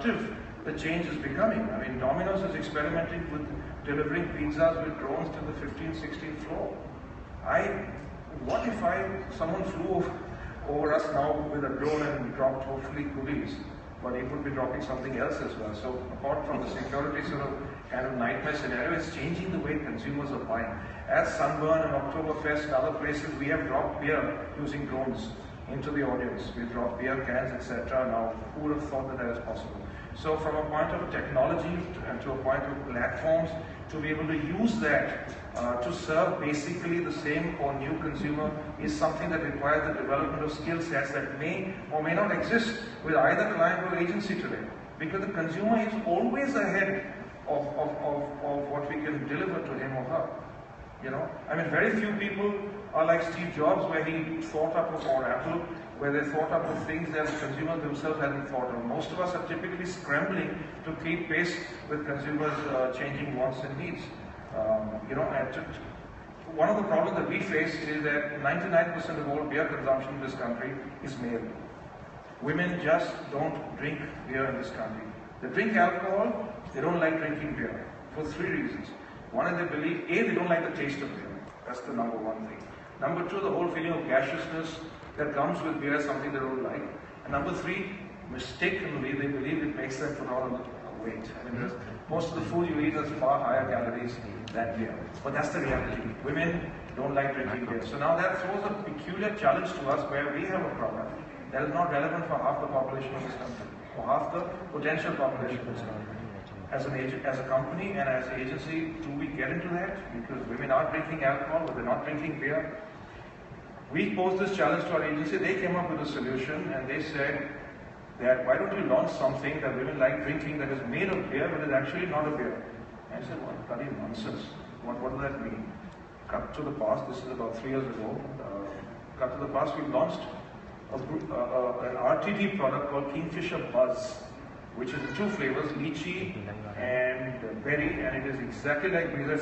The change is becoming. I mean, Domino's is experimenting with delivering pizzas with drones to the 15th, 16th floor. What if someone flew over us now with a drone and dropped hopefully goodies, but it would be dropping something else as well. So apart from the security sort of kind of nightmare scenario, it's changing the way consumers are buying. At Sunburn and Oktoberfest and other places, we have dropped beer using drones into the audience. We've dropped beer cans, etc. Now, who would have thought that is possible? So from a point of technology and to a point of platforms, to be able to use that to serve basically the same or new consumer is something that requires the development of skill sets that may or may not exist with either client or agency today. Because the consumer is always ahead of what we can deliver to him or her. You know, I mean, very few people are like Steve Jobs, where he thought up of, or Apple, where they thought up of things that the consumers themselves hadn't thought of. Most of us are typically scrambling to keep pace with consumers' changing wants and needs. You know, one of the problems that we face is that 99% of all beer consumption in this country is male. Women just don't drink beer in this country. They drink alcohol, they don't like drinking beer for three reasons. One is they believe, A, they don't like the taste of beer. That's the number one thing. Number two, the whole feeling of gaseousness that comes with beer is something they don't like. And number three, mistakenly, they believe it makes them put on weight. I mean, most of the food you eat has far higher calories than beer. But that's the reality. Women don't like drinking beer. So now that throws a peculiar challenge to us where we have a product that is not relevant for half the population of this country, or half the potential population of this country. As a company and as an agency, do we get into that? Because women are drinking alcohol, but they're not drinking beer. We posed this challenge to our agency. They came up with a solution, and they said that why don't you launch something that women like drinking that is made of beer, but is actually not a beer? And I said, what bloody nonsense. What does that mean? Cut to the past, this is about 3 years ago. Cut to the past, we launched an RTD product called Kingfisher Buzz, which is 2 flavors, lychee and berry, and it is exactly like Breezer.